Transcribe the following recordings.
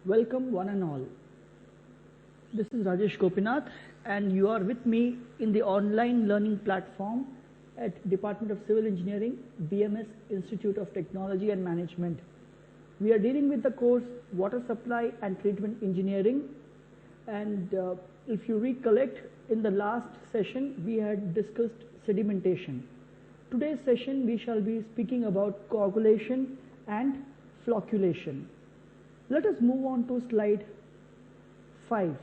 Welcome one and all. This is Rajesh Gopinath and you are with me in the online learning platform at Department of Civil Engineering, BMS Institute of Technology and Management. We are dealing with the course Water Supply and Treatment Engineering, and if you recollect, in the last session we had discussed sedimentation. Today's session we shall be speaking about coagulation and flocculation. Let us move on to slide 5.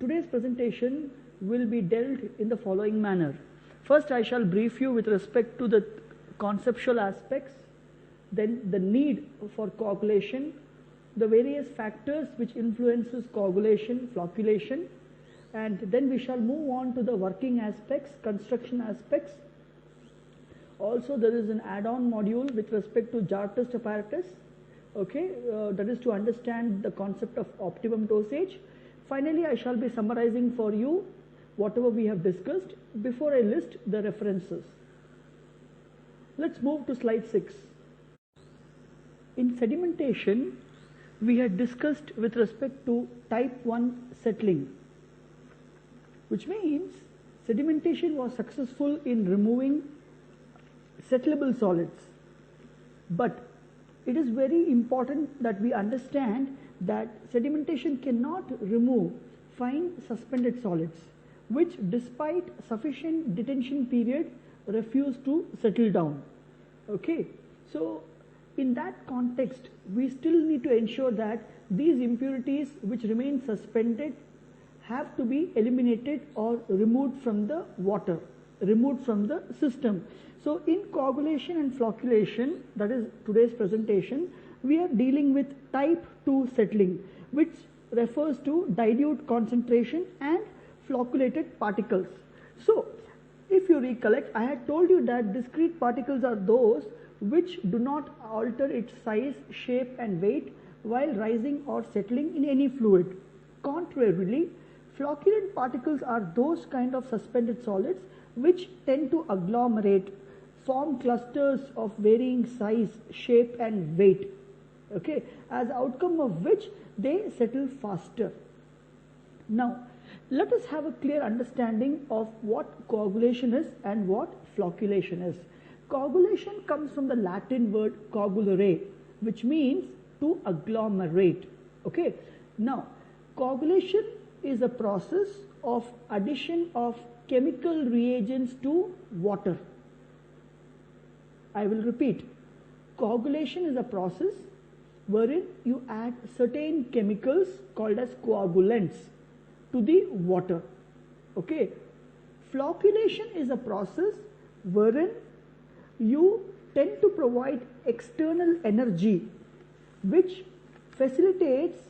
Today's presentation will be dealt in the following manner. First, I shall brief you with respect to the conceptual aspects, then the need for coagulation, the various factors which influences coagulation, flocculation, and then we shall move on to the working aspects, construction aspects. Also, there is an add-on module with respect to jar test apparatus, that is to understand the concept of optimum dosage. Finally, I shall be summarizing for you whatever we have discussed before I list the references. Let's move to slide 6. In sedimentation, we had discussed with respect to type 1 settling, which means sedimentation was successful in removing settleable solids. But it is very important that we understand that sedimentation cannot remove fine suspended solids, which despite sufficient detention period refuse to settle down. So in that context, we still need to ensure that these impurities which remain suspended have to be eliminated or removed from the water, removed from the system. So in coagulation and flocculation, that is today's presentation, we are dealing with type 2 settling, which refers to dilute concentration and flocculated particles. So if you recollect, I had told you that discrete particles are those which do not alter its size, shape and weight while rising or settling in any fluid. Contrarily, flocculent particles are those kind of suspended solids which tend to agglomerate, form clusters of varying size, shape and weight, as outcome of which they settle faster. Now, let us have a clear understanding of what coagulation is and what flocculation is. Coagulation comes from the Latin word coagulare, which means to agglomerate. Now, coagulation is a process of addition of chemical reagents to water. I will repeat. Coagulation is a process wherein you add certain chemicals called as coagulants to the water. Flocculation is a process wherein you tend to provide external energy which facilitates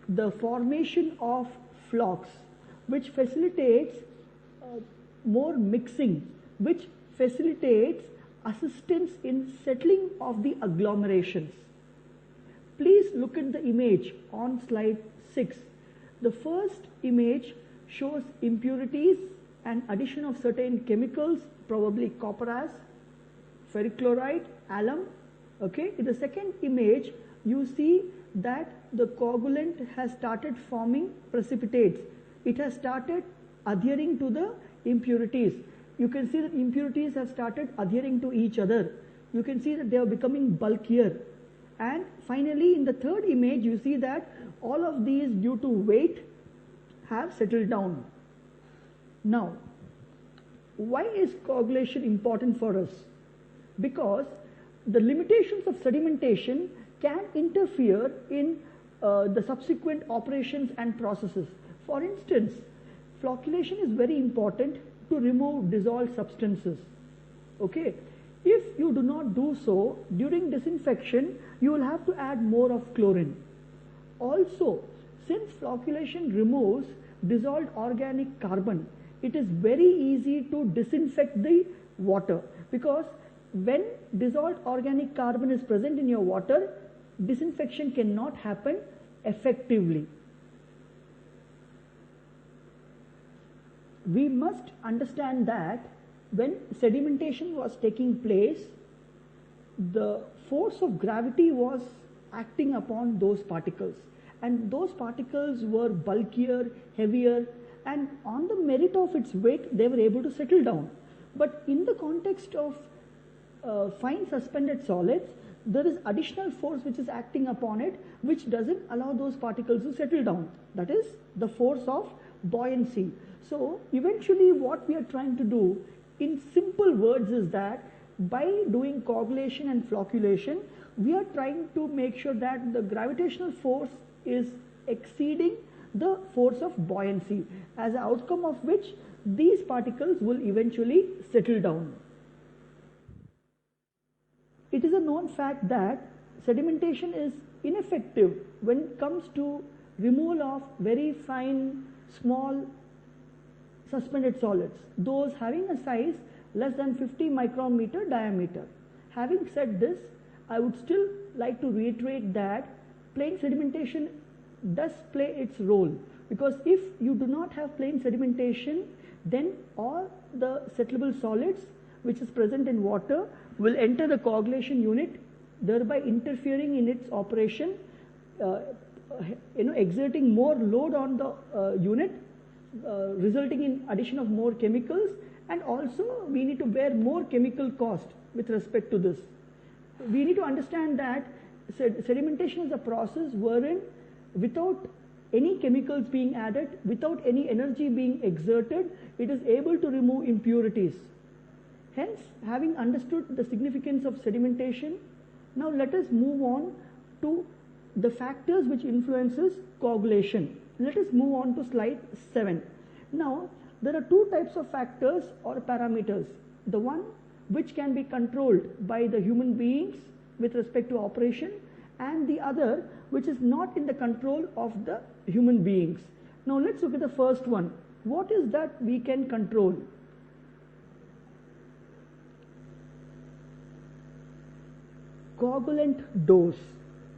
the formation of flocks, which facilitates more mixing, which facilitates assistance in settling of the agglomerations. Please look at the image on slide 6. The first image shows impurities and addition of certain chemicals, probably copperas, ferric chloride, alum. In the second image, you see that the coagulant has started forming precipitates. It has started adhering to the impurities. You can see that impurities have started adhering to each other. You can see that they are becoming bulkier. And finally, in the third image, you see that all of these, due to weight, have settled down. Now, why is coagulation important for us? Because the limitations of sedimentation can interfere in the subsequent operations and processes. For instance, flocculation is very important to remove dissolved substances. If you do not do so, during disinfection, you will have to add more of chlorine. Also, since flocculation removes dissolved organic carbon, it is very easy to disinfect the water, because when dissolved organic carbon is present in your water, disinfection cannot happen effectively. We must understand that when sedimentation was taking place, the force of gravity was acting upon those particles. And those particles were bulkier, heavier, and on the merit of its weight, they were able to settle down. But in the context of fine suspended solids, there is additional force which is acting upon it, which doesn't allow those particles to settle down. That is the force of buoyancy. So eventually what we are trying to do in simple words is that by doing coagulation and flocculation, we are trying to make sure that the gravitational force is exceeding the force of buoyancy, as an outcome of which these particles will eventually settle down. It is a known fact that sedimentation is ineffective when it comes to removal of very fine, small suspended solids, those having a size less than 50 micrometer diameter. Having said this, I would still like to reiterate that plane sedimentation does play its role, because if you do not have plane sedimentation, then all the settleable solids which is present in water will enter the coagulation unit, thereby interfering in its operation, exerting more load on the unit, resulting in addition of more chemicals, and also we need to bear more chemical cost with respect to this. We need to understand that sedimentation is a process wherein without any chemicals being added, without any energy being exerted, it is able to remove impurities. Hence, having understood the significance of sedimentation, now let us move on to the factors which influences coagulation. Let us move on to slide 7. Now, there are two types of factors or parameters. The one which can be controlled by the human beings with respect to operation, and the other which is not in the control of the human beings. Now let's look at the first one. What is that we can control? Coagulant dose,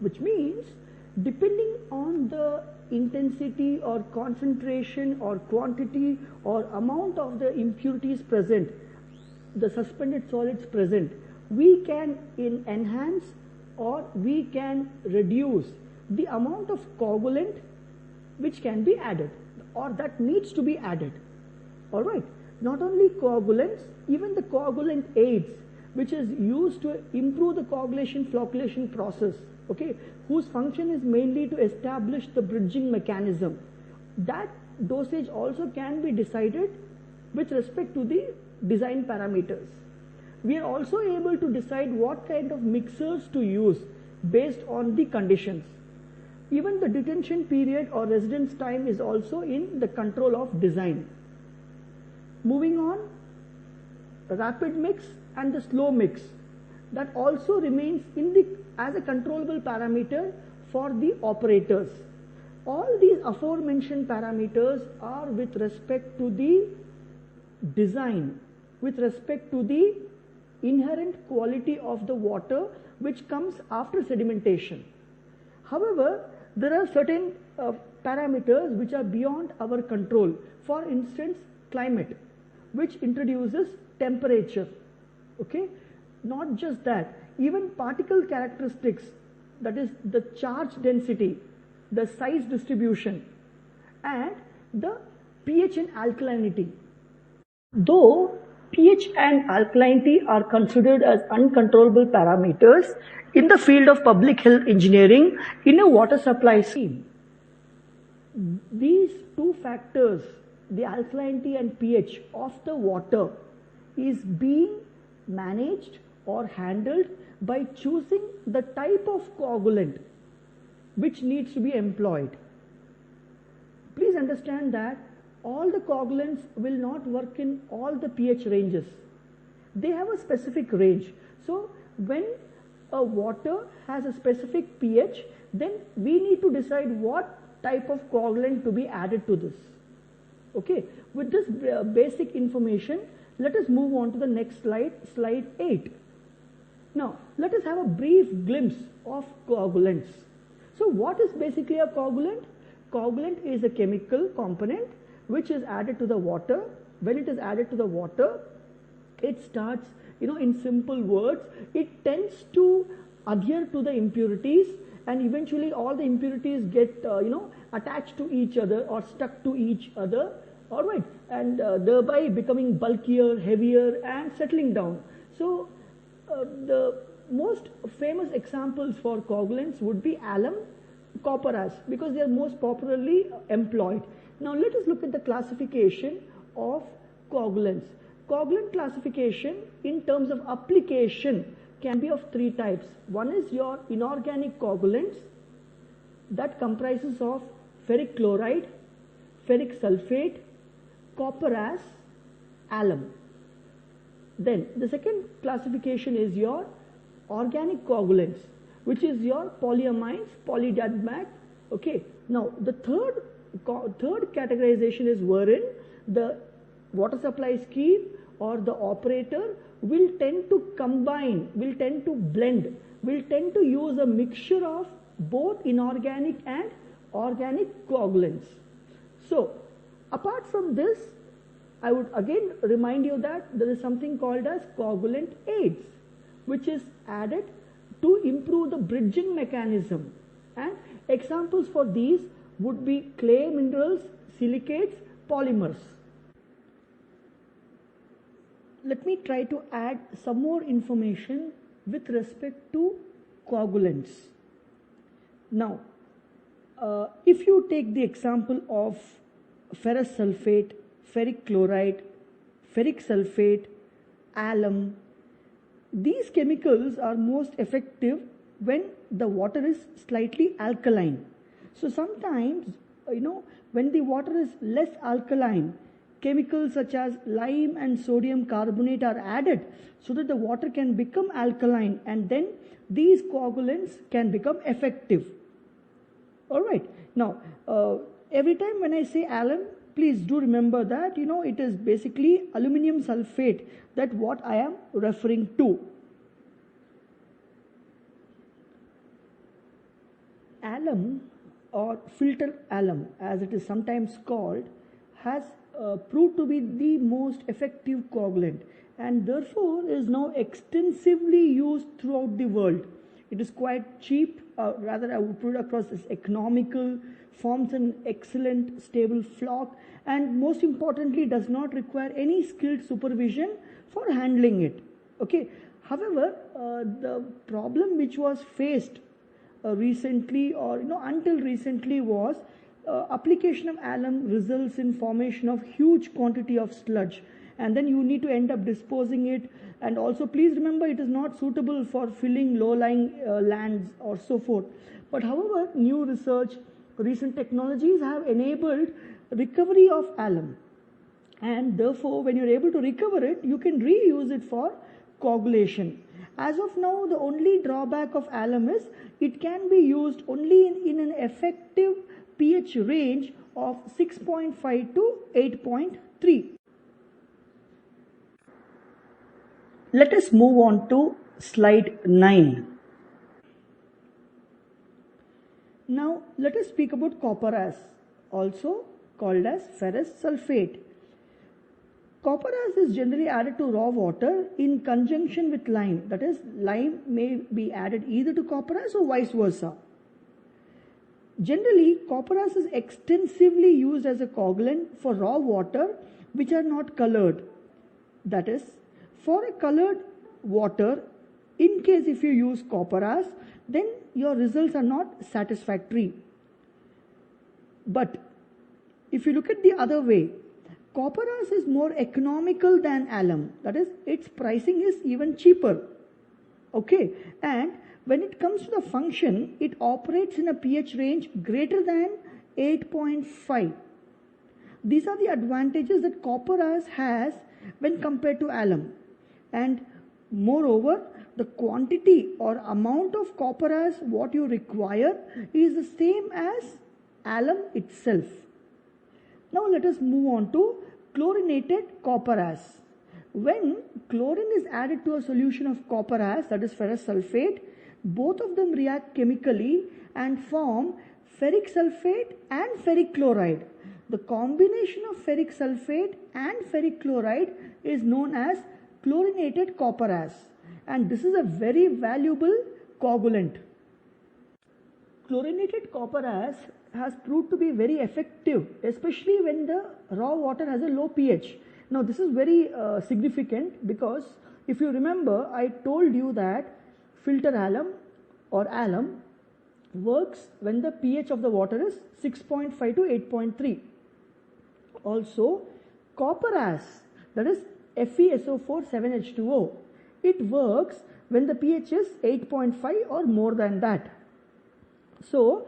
which means depending on the intensity or concentration or quantity or amount of the impurities present, the suspended solids present, we can enhance or we can reduce the amount of coagulant which can be added or that needs to be added. Alright, not only coagulants, even the coagulant aids which is used to improve the coagulation flocculation process, okay, whose function is mainly to establish the bridging mechanism. That dosage also can be decided with respect to the design parameters. We are also able to decide what kind of mixers to use based on the conditions. Even the detention period or residence time is also in the control of design. Moving on, rapid mix and the slow mix, that also remains as a controllable parameter for the operators. All these aforementioned parameters are with respect to the design, with respect to the inherent quality of the water which comes after sedimentation. However, there are certain parameters which are beyond our control. For instance, climate, which introduces temperature. Okay, not just that, even particle characteristics, that is the charge density, the size distribution, and the pH and alkalinity. Though pH and alkalinity are considered as uncontrollable parameters in the field of public health engineering in a water supply scheme, these two factors, the alkalinity and pH of the water, is being managed or handled by choosing the type of coagulant which needs to be employed. Please understand that all the coagulants will not work in all the pH ranges. They have a specific range. So when a water has a specific pH, then we need to decide what type of coagulant to be added to this. Okay, with this basic information, let us move on to the next slide, slide 8. Now, let us have a brief glimpse of coagulants. So what is basically a coagulant? Coagulant is a chemical component which is added to the water. When it is added to the water, it starts, in simple words, it tends to adhere to the impurities and eventually all the impurities get attached to each other or stuck to each other, all right, and thereby becoming bulkier, heavier, and settling down. So the most famous examples for coagulants would be alum, copperas, because they are most popularly employed. Now let us look at the classification of coagulants. Coagulant classification in terms of application can be of three types. One is your inorganic coagulants that comprises of ferric chloride, ferric sulfate, copperas, alum. Then the second classification is your organic coagulants, which is your polyamines, polydiademat. Okay. Now the third categorization is wherein the water supply scheme or the operator will tend to combine, will tend to blend, will tend to use a mixture of both inorganic and organic coagulants. So apart from this, I would again remind you that there is something called as coagulant aids, which is added to improve the bridging mechanism, and examples for these would be clay minerals, silicates, polymers. Let me try to add some more information with respect to coagulants. Now, if you take the example of ferrous sulfate, ferric chloride, ferric sulfate, alum, these chemicals are most effective when the water is slightly alkaline. So sometimes, when the water is less alkaline, chemicals such as lime and sodium carbonate are added so that the water can become alkaline, and then these coagulants can become effective. All right. Now, every time when I say alum, please do remember that, it is basically aluminum sulfate, that what I am referring to. Alum, or filter alum as it is sometimes called, has proved to be the most effective coagulant, and therefore is now extensively used throughout the world. It is quite cheap, rather I would put it across as economical, forms an excellent stable flock, and most importantly does not require any skilled supervision for handling it. Okay. However, the problem which was faced recently, or until recently, was application of alum results in formation of huge quantity of sludge, and then you need to end up disposing it. And also please remember, it is not suitable for filling low-lying lands or so forth. But however, new research, recent technologies have enabled recovery of alum, and therefore when you're able to recover it, you can reuse it for coagulation. As of now, the only drawback of alum is it can be used only in an effective pH range of 6.5 to 8.3. Let us move on to slide 9. Now let us speak about copperas, also called as ferrous sulfate. Copperas is generally added to raw water in conjunction with lime. That is, lime may be added either to copperas or vice versa. Generally, copperas is extensively used as a coagulant for raw water which are not colored. That is, for a colored water, in case if you use copperas, then your results are not satisfactory. But if you look at the other way, copperas is more economical than alum. That is, its pricing is even cheaper. Okay, and when it comes to the function, it operates in a pH range greater than 8.5. These are the advantages that copperas has when compared to alum. And moreover, the quantity or amount of copperas what you require is the same as alum itself. Now let us move on to chlorinated copperas. When chlorine is added to a solution of copperas, that is ferrous sulfate, both of them react chemically and form ferric sulfate and ferric chloride. The combination of ferric sulfate and ferric chloride is known as chlorinated copperas, and this is a very valuable coagulant. chlorinated copper has proved to be very effective, especially when the raw water has a low pH. Now this is very significant because if you remember, I told you that filter alum or alum works when the pH of the water is 6.5 to 8.3. Also, copper as, that is FeSO4 7H2O, it works when the pH is 8.5 or more than that. So,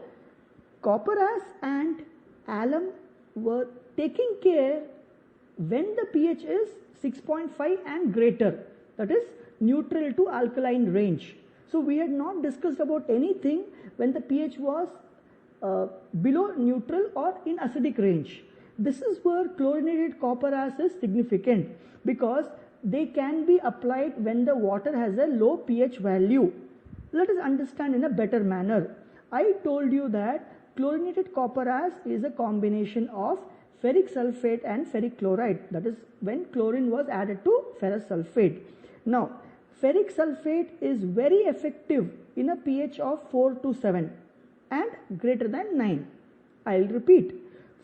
copper as and alum were taking care when the pH is 6.5 and greater, that is neutral to alkaline range. So, we had not discussed about anything when the pH was below neutral or in acidic range. This is where chlorinated copper as is significant because they can be applied when the water has a low pH value. Let us understand in a better manner. I told you that chlorinated copper as is a combination of ferric sulfate and ferric chloride, that is when chlorine was added to ferrous sulfate. Now, ferric sulfate is very effective in a pH of 4 to 7 and greater than 9. I will repeat.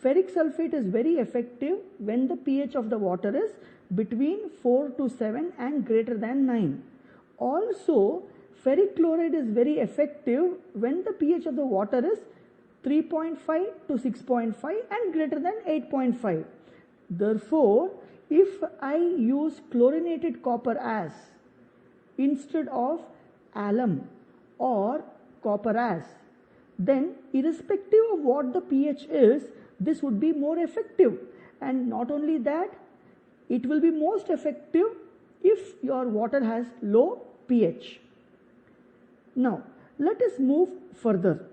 Ferric sulfate is very effective when the pH of the water is between 4 to 7 and greater than 9. Also, ferric chloride is very effective when the pH of the water is 3.5 to 6.5 and greater than 8.5. Therefore, if I use chlorinated copper as instead of alum or copper as, then irrespective of what the pH is, this would be more effective. And not only that, it will be most effective if your water has low pH. Now, let us move further.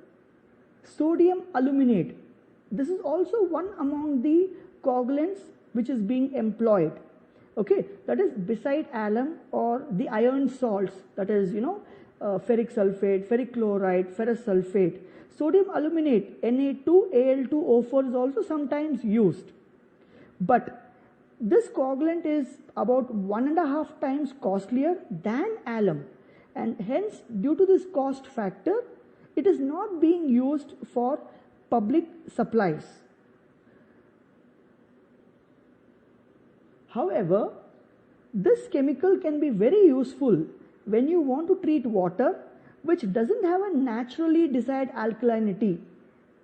Sodium aluminate. This is also one among the coagulants which is being employed. Okay, that is beside alum or the iron salts, that is, ferric sulfate, ferric chloride, ferrous sulfate. Sodium aluminate, Na2Al2O4 is also sometimes used. But this coagulant is about 1.5 times costlier than alum, and hence due to this cost factor, it is not being used for public supplies. However, this chemical can be very useful when you want to treat water which doesn't have a naturally desired alkalinity.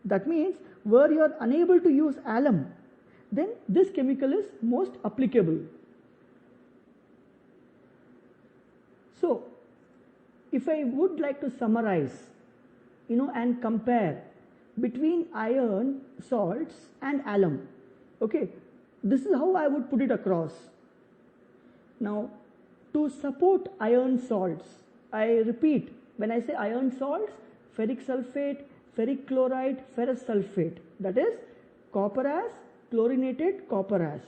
That means where you are unable to use alum, then this chemical is most applicable. So, if I would like to summarize, and compare between iron salts and alum, okay, this is how I would put it across. Now, to support iron salts, I repeat, when I say iron salts, ferric sulfate, ferric chloride, ferrous sulfate, that is copper as, chlorinated copper as.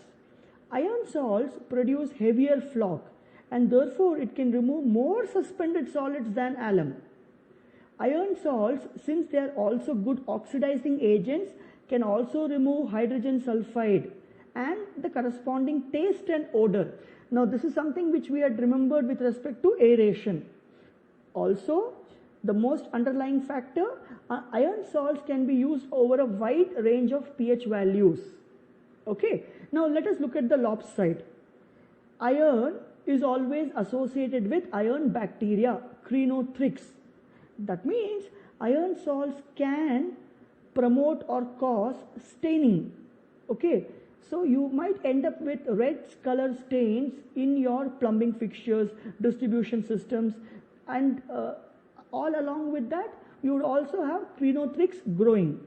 Iron salts produce heavier floc and therefore it can remove more suspended solids than alum. Iron salts, since they are also good oxidizing agents, can also remove hydrogen sulfide and the corresponding taste and odor. Now this is something which we had remembered with respect to aeration. Also, the most underlying factor, iron salts can be used over a wide range of pH values. Okay, now let us look at the lops side. Iron is always associated with iron bacteria, Crenothrix. That means iron salts can promote or cause staining. Okay, so you might end up with red color stains in your plumbing fixtures, distribution systems, and all along with that you would also have Crenothrix growing.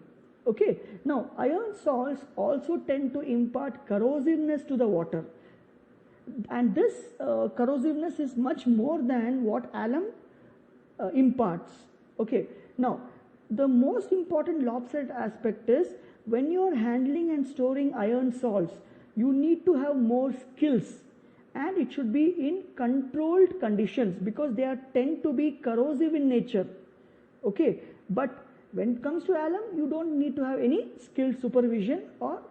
Okay, now iron salts also tend to impart corrosiveness to the water, and this corrosiveness is much more than what alum imparts. Okay, now the most important lopsided aspect is when you are handling and storing iron salts, you need to have more skills, and it should be in controlled conditions because they tend to be corrosive in nature. Okay, but when it comes to alum, you don't need to have any skilled supervision or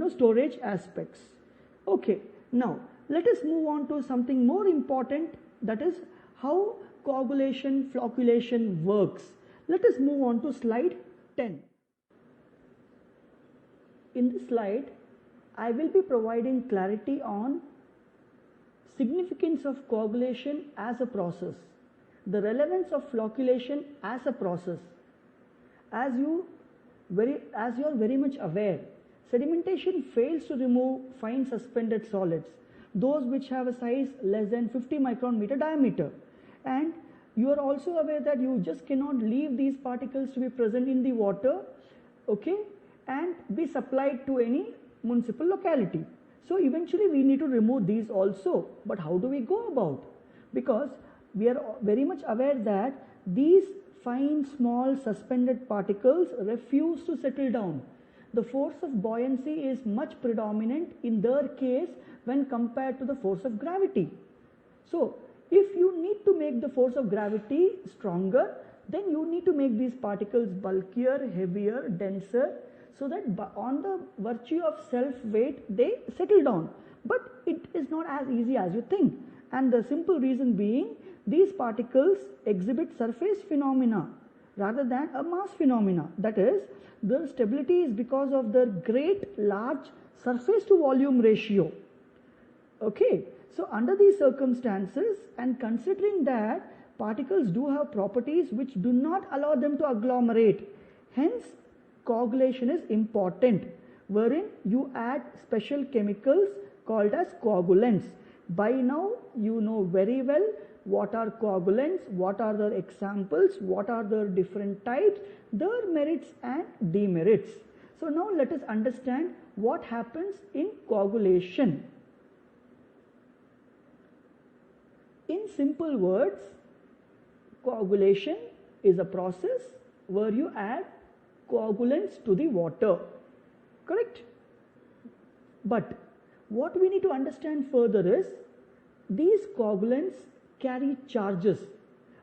storage aspects. Okay, now let us move on to something more important, that is how coagulation, flocculation works. Let us move on to slide 10. In this slide, I will be providing clarity on significance of coagulation as a process, the relevance of flocculation as a process. As you are very much aware, sedimentation fails to remove fine suspended solids, those which have a size less than 50 micron meter diameter. And you are also aware that you just cannot leave these particles to be present in the water, okay, and be supplied to any municipal locality. So eventually we need to remove these also. But how do we go about? Because we are very much aware that these fine small suspended particles refuse to settle down. The force of buoyancy is much predominant in their case when compared to the force of gravity. So if you need to make the force of gravity stronger, then you need to make these particles bulkier, heavier, denser, so that on the virtue of self weight they settle down. But it is not as easy as you think, and the simple reason being these particles exhibit surface phenomena rather than a mass phenomena. That is, their stability is because of their great large surface to volume ratio. Okay, so under these circumstances, and considering that particles do have properties which do not allow them to agglomerate, hence coagulation is important, wherein you add special chemicals called as coagulants. By now you know very well what are coagulants, what are their examples, what are their different types, their merits and demerits. So now let us understand what happens in coagulation. In simple words, coagulation is a process where you add coagulants to the water, correct? But what we need to understand further is these coagulants carry charges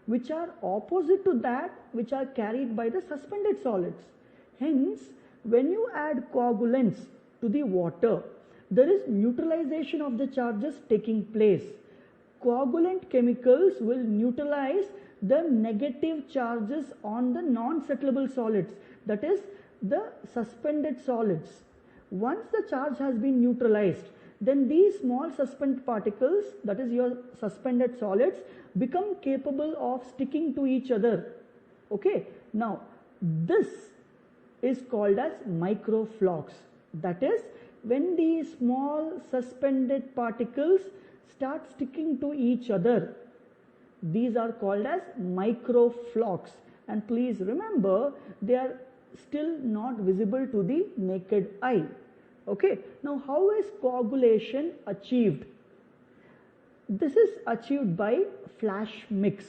which are opposite to that which are carried by the suspended solids. Hence, when you add coagulants to the water, there is neutralization of the charges taking place. Coagulant chemicals will neutralize the negative charges on the non-settlable solids, that is the suspended solids. Once the charge has been neutralized, then these small suspended particles, that is your suspended solids, become capable of sticking to each other. Okay, now this is called as microflocs. That is, when these small suspended particles start sticking to each other, these are called as microflocs. And please remember, they are still not visible to the naked eye. Okay, now how is coagulation achieved? This is achieved by flash mix,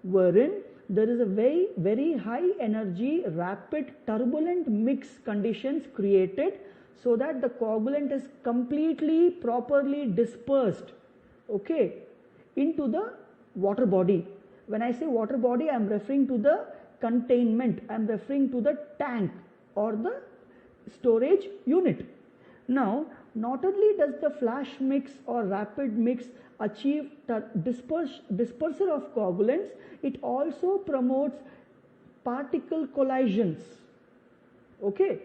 wherein there is a very high energy, rapid, turbulent mix conditions created so that the coagulant is completely, properly dispersed, okay, into the water body. When I say water body, I am referring to the containment, I am referring to the tank or the storage unit. Now, not only does the flash mix or rapid mix achieve the dispersal of coagulants, it also promotes particle collisions. Okay,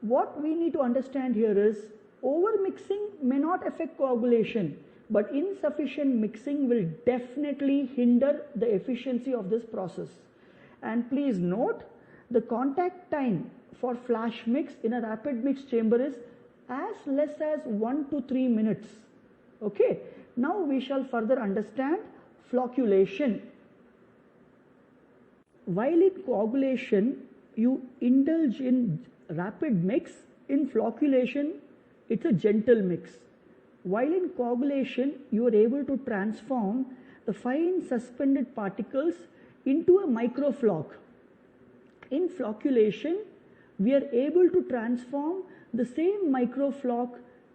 what we need to understand here is over-mixing may not affect coagulation, but insufficient mixing will definitely hinder the efficiency of this process. And please note, the contact time for flash mix in a rapid mix chamber is as less as 1 to 3 minutes. Okay, now we shall further understand flocculation. While in coagulation you indulge in rapid mix, in flocculation it's a gentle mix. While in coagulation you are able to transform the fine suspended particles into a microfloc. In flocculation we are able to transform the same microfloc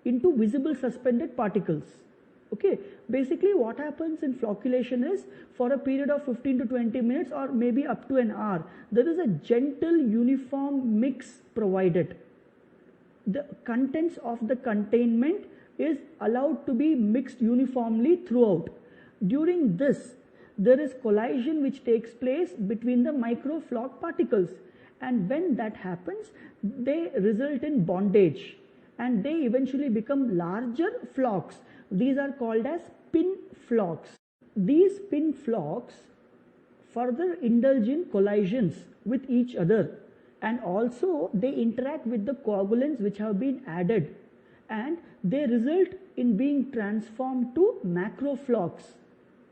into visible suspended particles. Okay, basically what happens in flocculation is, for a period of 15 to 20 minutes or maybe up to an hour, there is a gentle uniform mix provided. The contents of the containment is allowed to be mixed uniformly throughout. During this, there is collision which takes place between the microfloc particles, and when that happens, they result in bondage and they eventually become larger flocks. These are called as pin flocks. These pin flocks further indulge in collisions with each other, and also they interact with the coagulants which have been added, and they result in being transformed to macroflocs.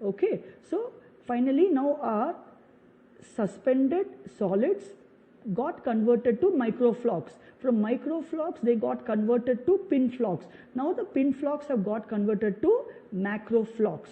Okay, so finally now our suspended solids got converted to microflocs. From microflocs they got converted to pin flocks. Now the pin flocks have got converted to macroflocs.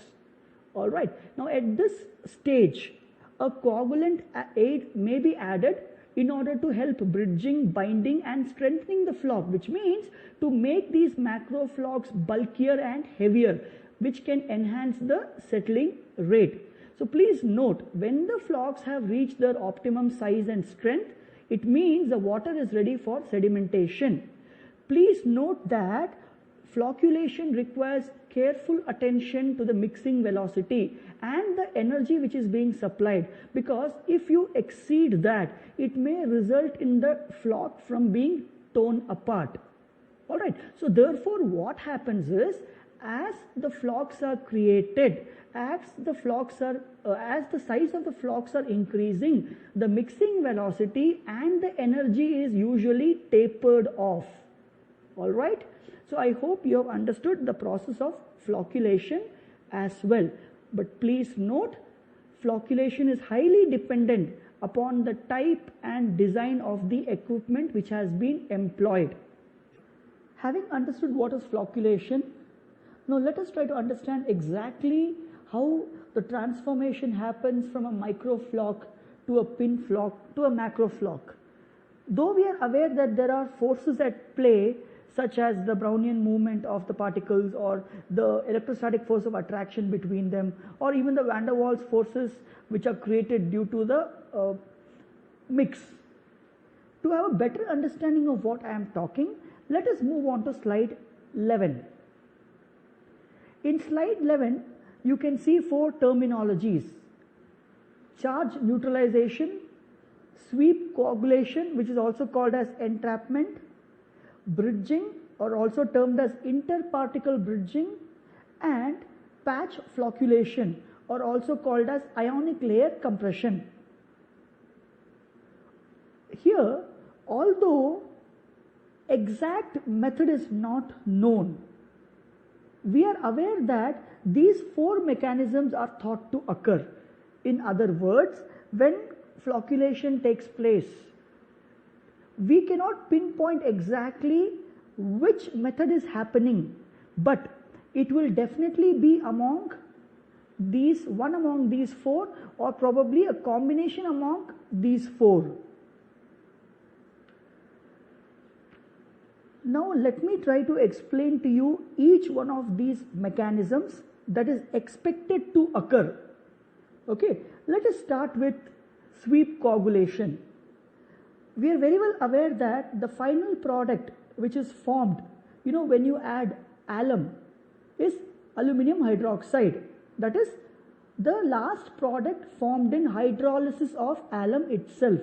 Alright, now at this stage a coagulant aid may be added in order to help bridging, binding and strengthening the floc, which means to make these macroflocs bulkier and heavier, which can enhance the settling rate. So please note, when the flocs have reached their optimum size and strength, it means the water is ready for sedimentation. Please note that flocculation requires careful attention to the mixing velocity and the energy which is being supplied, because if you exceed that, it may result in the floc from being torn apart. Alright, so therefore what happens is, as the flocs are created, as the size of the flocs are increasing, the mixing velocity and the energy is usually tapered off. Alright, so I hope you have understood the process of flocculation as well. But please note, flocculation is highly dependent upon the type and design of the equipment which has been employed. Having understood what is flocculation, now let us try to understand exactly how the transformation happens from a microfloc to a pin floc to a macrofloc. Though we are aware that there are forces at play, such as the Brownian movement of the particles or the electrostatic force of attraction between them, or even the van der Waals forces which are created due to the mix. To have a better understanding of what I am talking, let us move on to slide 11. In slide 11, you can see 4 terminologies: charge neutralization, sweep coagulation, which is also called as entrapment, bridging, or also termed as interparticle bridging, and patch flocculation, or also called as ionic layer compression. Here, although exact method is not known, we are aware that these 4 mechanisms are thought to occur. In other words, when flocculation takes place, we cannot pinpoint exactly which method is happening, but it will definitely be among these, one among these 4, or probably a combination among these 4. Now let me try to explain to you each one of these mechanisms that is expected to occur. Okay, let us start with sweep coagulation. We are very well aware that the final product which is formed, when you add alum, is aluminum hydroxide. That is the last product formed in hydrolysis of alum itself.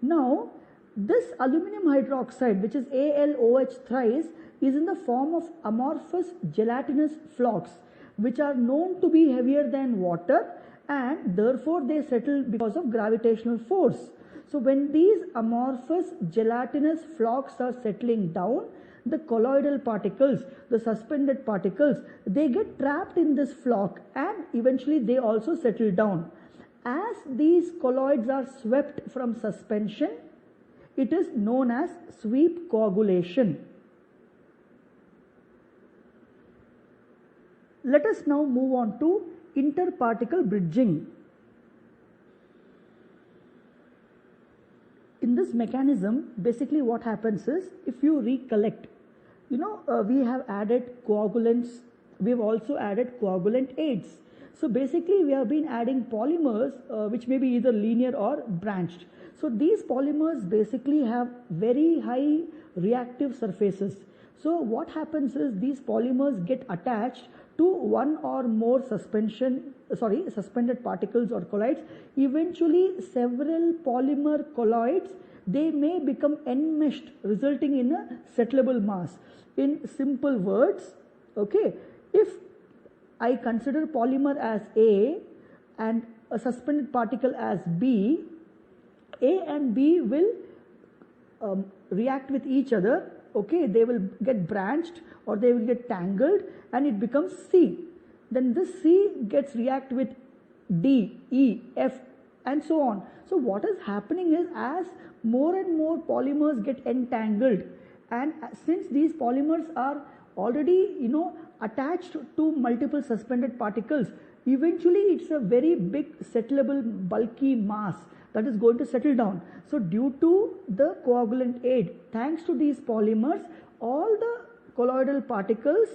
Now, this aluminum hydroxide, which is AlOH thrice, is in the form of amorphous gelatinous flocs, which are known to be heavier than water, and therefore they settle because of gravitational force. So when these amorphous gelatinous flocs are settling down, the colloidal particles, the suspended particles, they get trapped in this floc and eventually they also settle down. As these colloids are swept from suspension, it is known as sweep coagulation. Let us now move on to interparticle bridging. In this mechanism, basically what happens is, if you recollect, we have added coagulants, we have also added coagulant aids. So basically we have been adding polymers which may be either linear or branched. So these polymers basically have very high reactive surfaces. So what happens is these polymers get attached to one or more suspended particles or colloids. Eventually, several polymer colloids, they may become enmeshed, resulting in a settleable mass. In simple words, okay, if I consider polymer as A and a suspended particle as B, A and B will react with each other, okay, they will get branched or they will get tangled and it becomes C. Then this C gets react with D, E, F and so on. So what is happening is, as more and more polymers get entangled, and since these polymers are already attached to multiple suspended particles, eventually it's a very big settleable bulky mass that is going to settle down. So due to the coagulant aid, thanks to these polymers, all the colloidal particles,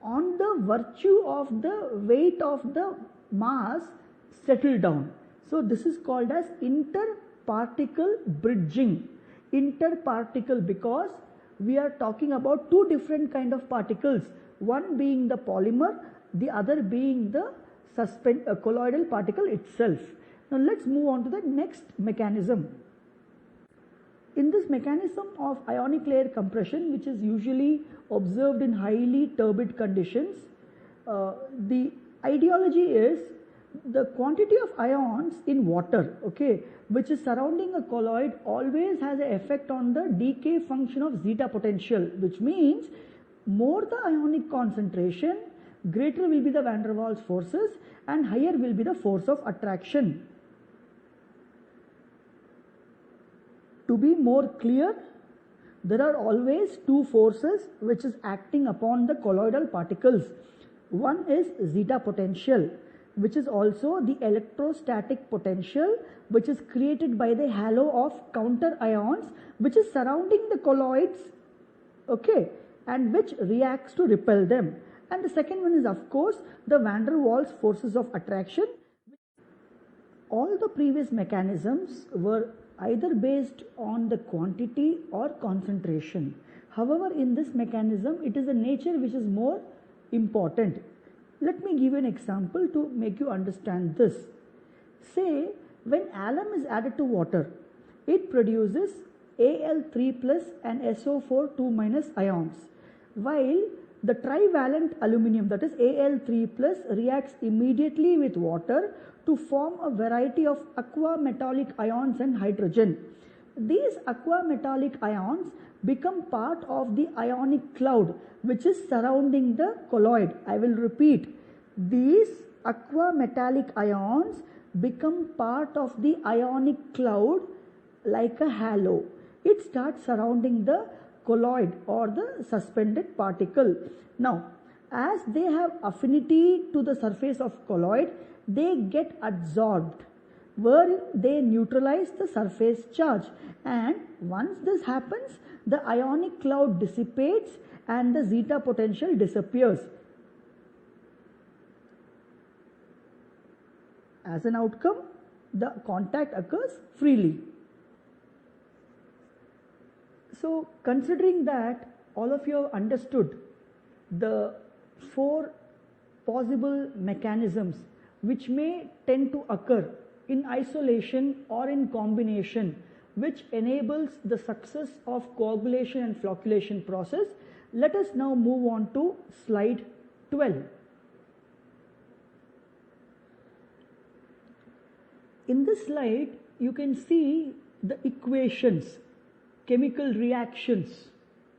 on the virtue of the weight of the mass, settle down. So this is called as interparticle bridging. Interparticle because we are talking about two different kind of particles, one being the polymer, the other being the colloidal particle itself. Now let's move on to the next mechanism. In this mechanism of ionic layer compression, which is usually observed in highly turbid conditions, the ideology is the quantity of ions in water, okay, which is surrounding a colloid, always has an effect on the decay function of zeta potential, which means more the ionic concentration, greater will be the van der Waals forces and higher will be the force of attraction. To be more clear, there are always two forces which is acting upon the colloidal particles. One is zeta potential, which is also the electrostatic potential, which is created by the halo of counter ions which is surrounding the colloids, okay, and which reacts to repel them. And the second one is, of course, the van der Waals forces of attraction. All the previous mechanisms were either based on the quantity or concentration. However, in this mechanism, it is the nature which is more important. Let me give you an example to make you understand this. Say, when alum is added to water, it produces Al3 plus and SO4 2 minus ions, while the trivalent aluminium, that is Al3 plus, reacts immediately with water to form a variety of aqua metallic ions and hydrogen. These aqua metallic ions become part of the ionic cloud which is surrounding the colloid. I will repeat, these aqua metallic ions become part of the ionic cloud like a halo. It starts surrounding the colloid or the suspended particle. Now, as they have affinity to the surface of colloid, they get absorbed, where they neutralize the surface charge, and once this happens, the ionic cloud dissipates and the zeta potential disappears. As an outcome, the contact occurs freely. So, considering that all of you have understood the four possible mechanisms which may tend to occur in isolation or in combination, which enables the success of coagulation and flocculation process, let us now move on to slide 12. In this slide, you can see the equations, chemical reactions.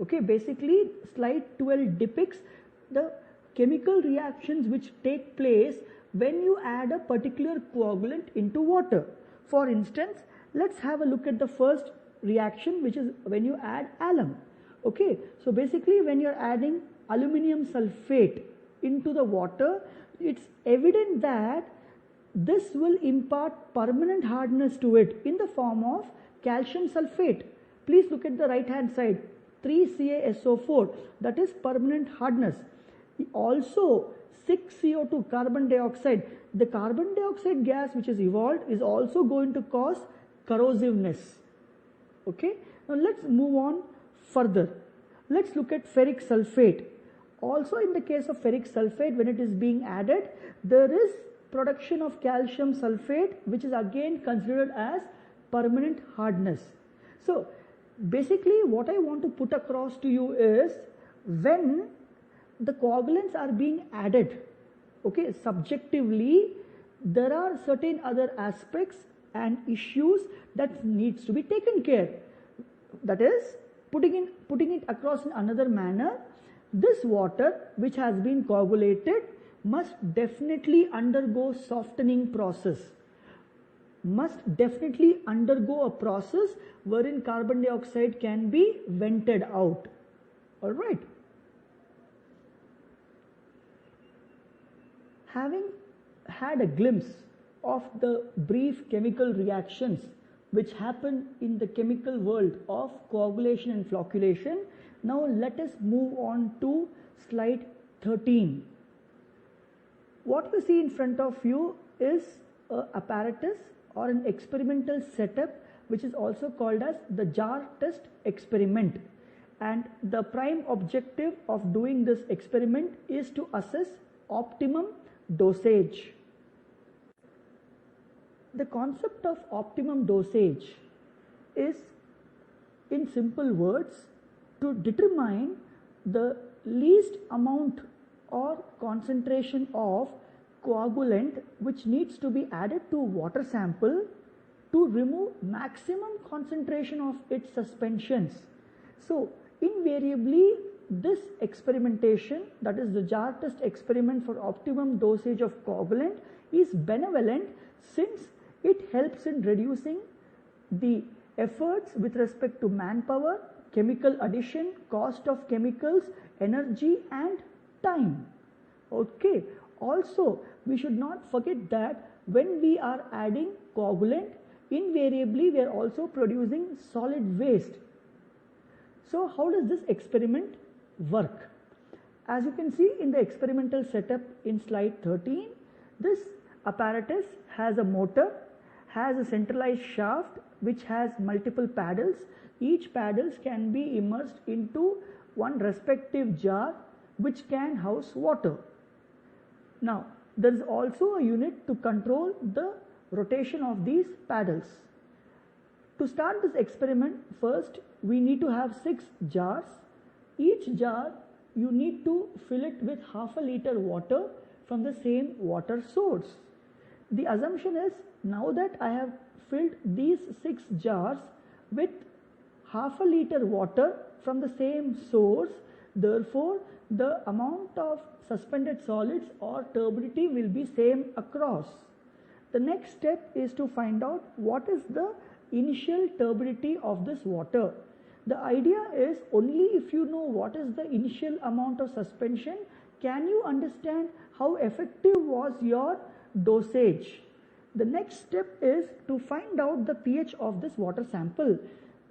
Okay, basically slide 12 depicts the chemical reactions which take place when you add a particular coagulant into water. For instance, let's have a look at the first reaction, which is when you add alum. Okay, so basically when you're adding aluminium sulfate into the water, it's evident that this will impart permanent hardness to it in the form of calcium sulfate. Please look at the right hand side, 3CaSO4, that is permanent hardness. Also 6CO2, carbon dioxide. The carbon dioxide gas which is evolved is also going to cause corrosiveness. Okay, now let's move on further. Let's look at ferric sulfate. Also in the case of ferric sulfate, when it is being added, there is production of calcium sulfate, which is again considered as permanent hardness. So basically what I want to put across to you is, when the coagulants are being added, okay, subjectively there are certain other aspects and issues that needs to be taken care. That is, putting it across in another manner, this water which has been coagulated must definitely undergo softening process, must definitely undergo a process wherein carbon dioxide can be vented out. All right. Having had a glimpse of the brief chemical reactions which happen in the chemical world of coagulation and flocculation, now let us move on to slide 13. What you see in front of you is an apparatus or an experimental setup which is also called as the jar test experiment, and the prime objective of doing this experiment is to assess optimum dosage. The concept of optimum dosage is, in simple words, to determine the least amount or concentration of coagulant which needs to be added to water sample to remove maximum concentration of its suspensions. So invariably this experimentation, that is the jar test experiment for optimum dosage of coagulant, is benevolent since it helps in reducing the efforts with respect to manpower, chemical addition, cost of chemicals, energy and time. Okay. Also, we should not forget that when we are adding coagulant, invariably we are also producing solid waste. So how does this experiment work? As you can see in the experimental setup in slide 13, this apparatus has a motor, has a centralized shaft which has multiple paddles. Each paddles can be immersed into one respective jar which can house water. Now there is also a unit to control the rotation of these paddles. To start this experiment, first we need to have 6 jars. Each jar you need to fill it with half a liter water from the same water source. The assumption is, now that I have filled these 6 jars with half a liter water from the same source, therefore the amount of suspended solids or turbidity will be same across. The next step is to find out what is the initial turbidity of this water. The idea is, only if you know what is the initial amount of suspension can you understand how effective was your dosage. The next step is to find out the pH of this water sample.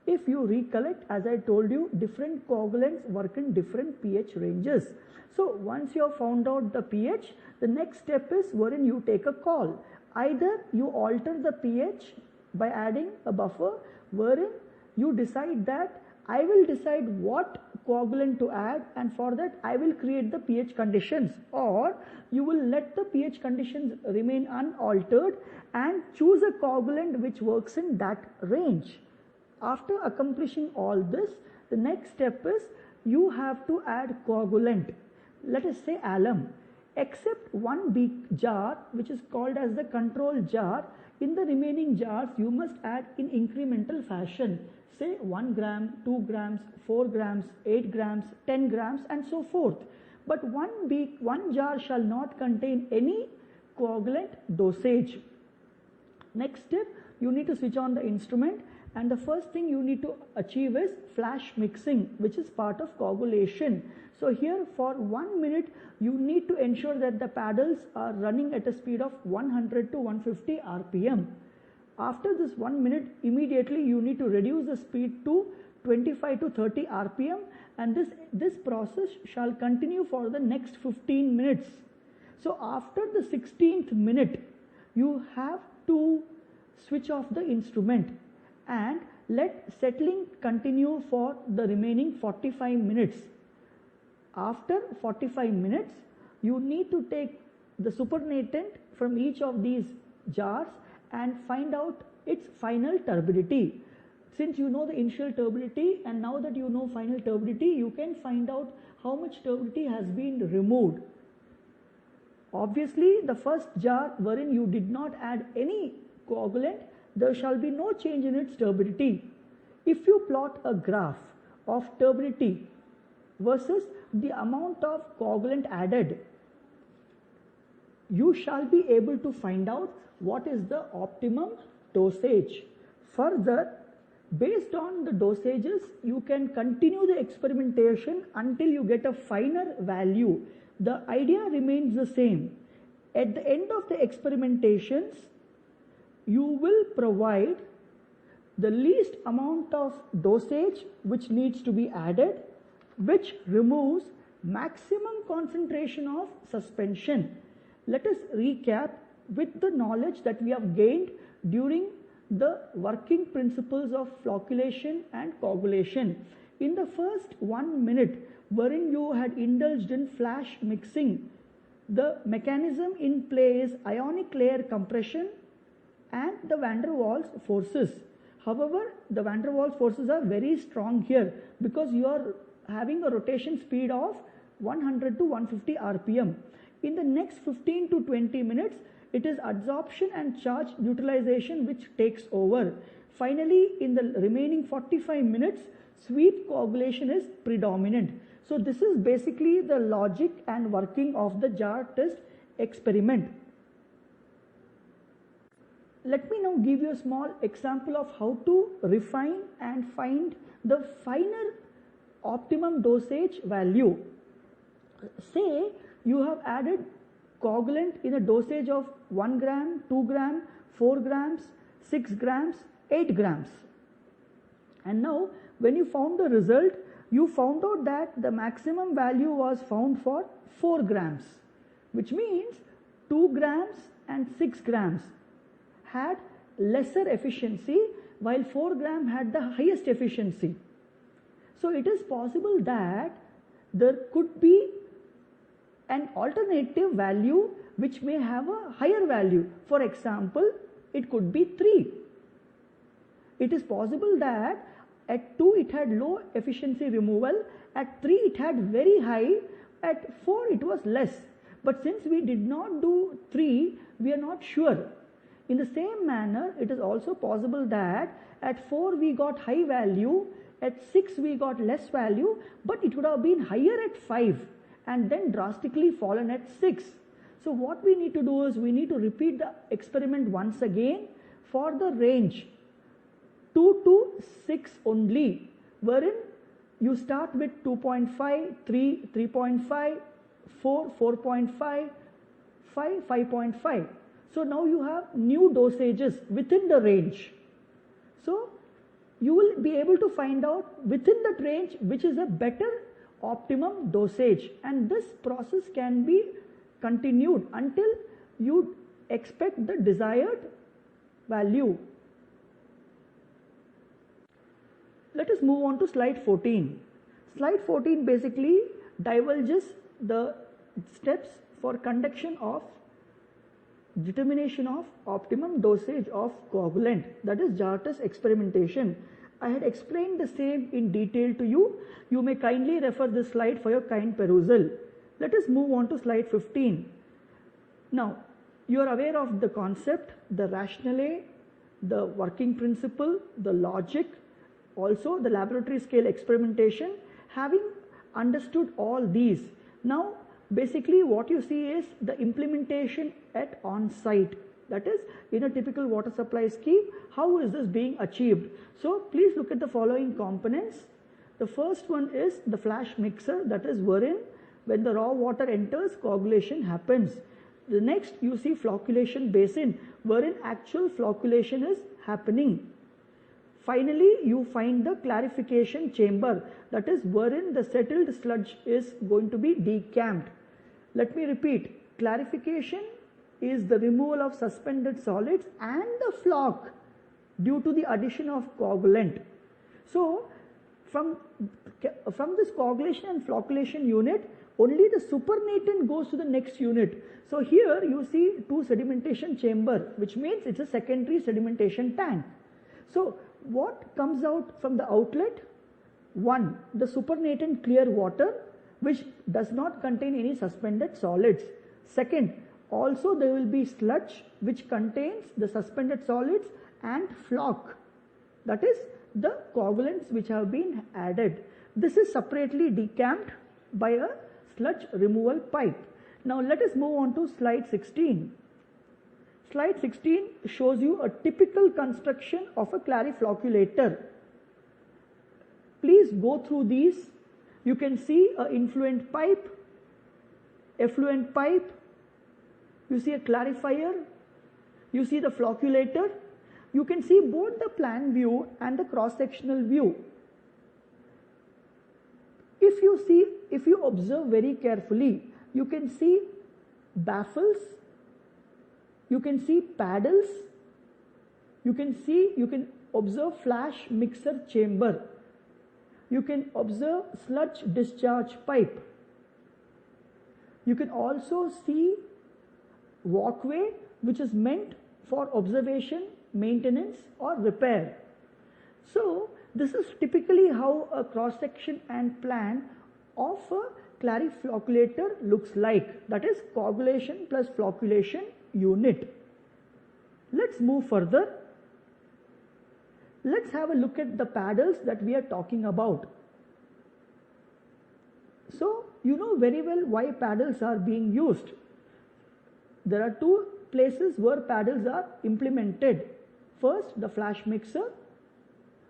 If you recollect, as I told you, different coagulants work in different pH ranges. So once you have found out the pH, the next step is wherein you take a call. Either you alter the pH by adding a buffer, wherein you decide that I will decide what coagulant to add, and for that I will create the pH conditions, or you will let the pH conditions remain unaltered and choose a coagulant which works in that range. After accomplishing all this, the next step is you have to add coagulant, let us say alum, except one big jar which is called as the control jar. In the remaining jars you must add in incremental fashion, say 1 gram, 2 grams, 4 grams, 8 grams, 10 grams and so forth. But one jar shall not contain any coagulant dosage. Next step, you need to switch on the instrument, and the first thing you need to achieve is flash mixing, which is part of coagulation. So here for 1 minute you need to ensure that the paddles are running at a speed of 100 to 150 RPM. After this 1 minute, immediately you need to reduce the speed to 25 to 30 RPM, and this process shall continue for the next 15 minutes. So after the 16th minute, you have to switch off the instrument and let settling continue for the remaining 45 minutes. after 45 minutes, you need to take the supernatant from each of these jars and find out its final turbidity. Since you know the initial turbidity and now that you know final turbidity, you can find out how much turbidity has been removed. Obviously, the first jar wherein you did not add any coagulant, there shall be no change in its turbidity. If you plot a graph of turbidity versus the amount of coagulant added, you shall be able to find out what is the optimum dosage. Further, based on the dosages, you can continue the experimentation until you get a finer value. The idea remains the same. At the end of the experimentations, you will provide the least amount of dosage which needs to be added, which removes maximum concentration of suspension. Let us recap with the knowledge that we have gained during the working principles of flocculation and coagulation. In the first 1 minute wherein you had indulged in flash mixing, the mechanism in play is ionic layer compression and the van der Waals forces. However, the van der Waals forces are very strong here because you are having a rotation speed of 100 to 150 rpm. In the next 15 to 20 minutes, it is adsorption and charge neutralization which takes over. Finally, in the remaining 45 minutes, sweep coagulation is predominant. So this is basically the logic and working of the jar test experiment. Let me now give you a small example of how to refine and find the finer optimum dosage value. Say you have added coagulant in a dosage of 1 gram, 2 gram, 4 grams, 6 grams, 8 grams. And now when you found the result, you found out that the maximum value was found for 4 grams, which means 2 grams and 6 grams had lesser efficiency while 4 gram had the highest efficiency. So it is possible that there could be an alternative value which may have a higher value. For example, it could be 3. It is possible that at 2 it had low efficiency removal, at 3 it had very high, at 4 it was less. But since we did not do 3, we are not sure. In the same manner, it is also possible that at 4 we got high value, at 6 we got less value, but it would have been higher at 5 and then drastically fallen at 6. So what we need to do is we need to repeat the experiment once again for the range 2 to 6 only, wherein you start with 2.5, 3, 3.5, 4, 4.5, 5, 5.5. So now you have new dosages within the range. So you will be able to find out within that range which is a better optimum dosage, and this process can be continued until you expect the desired value. Let us move on to slide 14. Slide 14 basically divulges the steps for conduction of determination of optimum dosage of coagulant, that is jar test experimentation. I had explained the same in detail to you. You may kindly refer this slide for your kind perusal. Let us move on to slide 15. Now, you are aware of the concept, the rationale, the working principle, the logic, also the laboratory scale experimentation. Having understood all these, now basically what you see is the implementation at on-site. That is, in a typical water supply scheme, how is this being achieved? So please look at the following components. The first one is the flash mixer, that is wherein when the raw water enters, coagulation happens. The next you see flocculation basin, wherein actual flocculation is happening. Finally, you find the clarification chamber, that is wherein the settled sludge is going to be decamped. Let me repeat, clarification is the removal of suspended solids and the floc due to the addition of coagulant. So, From this coagulation and flocculation unit, only the supernatant goes to the next unit. So here you see two sedimentation chamber, which means it's a secondary sedimentation tank. So what comes out from the outlet? One, the supernatant clear water, which does not contain any suspended solids. Second, also there will be sludge which contains the suspended solids and floc, that is the coagulants which have been added. This is separately decamped by a sludge removal pipe. Now let us move on to slide 16. Slide 16 shows you a typical construction of a clariflocculator. Please go through these. You can see an influent pipe, effluent pipe, you see a clarifier, you see the flocculator, you can see both the plan view and the cross-sectional view. If you observe very carefully, you can see baffles, you can see paddles, you can observe flash mixer chamber, you can observe sludge discharge pipe. You can also see walkway which is meant for observation, maintenance or repair. So this is typically how a cross section and plan of a clariflocculator looks like, that is coagulation plus flocculation unit. Let's move further. Let's have a look at the paddles that we are talking about. So you know very well why paddles are being used. There are two places where paddles are implemented. First, the flash mixer,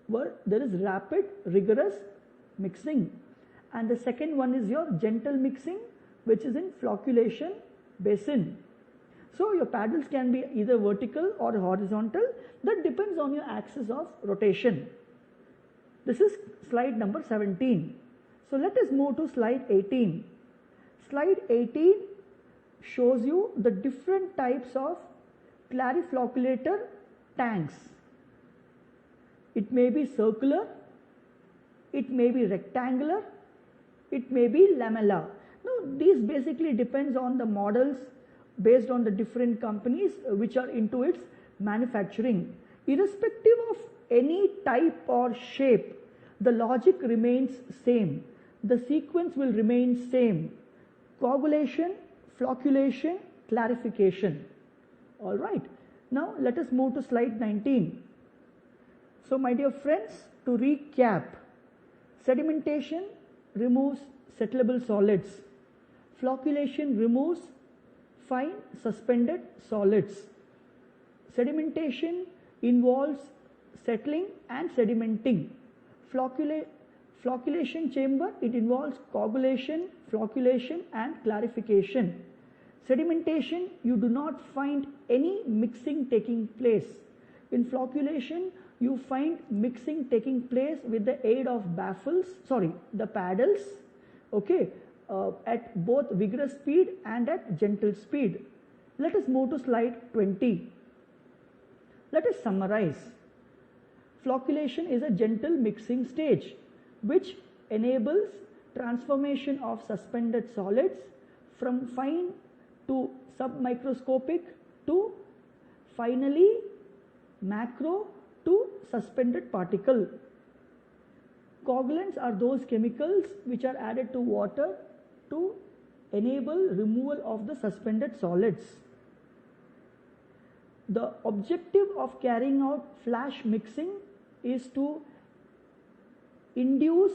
where there is rapid, rigorous mixing. And the second one is your gentle mixing, which is in flocculation basin. So your paddles can be either vertical or horizontal. That depends on your axis of rotation. This is slide number 17. So let us move to slide 18. Slide 18 shows you the different types of clariflocculator tanks. It may be circular, it may be rectangular, it may be lamellar. Now these basically depends on the models based on the different companies which are into its manufacturing. Irrespective of any type or shape, the logic remains same. The sequence will remain same. Coagulation, flocculation, clarification. All right. Now let us move to slide 19. So my dear friends, to recap, sedimentation removes settlable solids. Flocculation removes fine suspended solids. Sedimentation involves settling and sedimenting. Flocculation chamber, it involves coagulation, flocculation and clarification. Sedimentation, you do not find any mixing taking place. In flocculation, you find mixing taking place with the aid of the paddles, okay, at both vigorous speed and at gentle speed. Let us move to slide 20. Let us summarize. Flocculation is a gentle mixing stage which enables transformation of suspended solids from fine to submicroscopic to finally macro to suspended particle. Coagulants are those chemicals which are added to water to enable removal of the suspended solids. The objective of carrying out flash mixing is to induce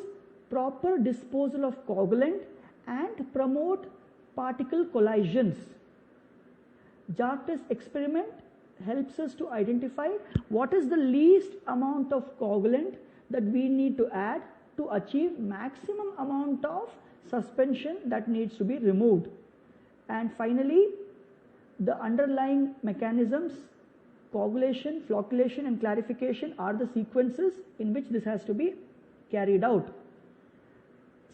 proper disposal of coagulant and promote particle collisions. Jartis experiment helps us to identify what is the least amount of coagulant that we need to add to achieve maximum amount of suspension that needs to be removed. And finally, the underlying mechanisms, coagulation, flocculation and clarification are the sequences in which this has to be carried out.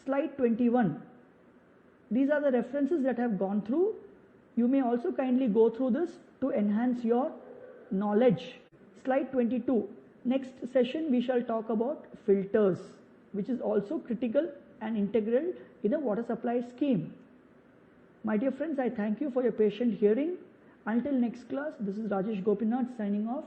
Slide 21. These are the references that I have gone through. You may also kindly go through this to enhance your knowledge. Slide 22. Next session we shall talk about filters. which is also critical and integral in a water supply scheme. My dear friends, I thank you for your patient hearing. Until next class, this is Rajesh Gopinath signing off.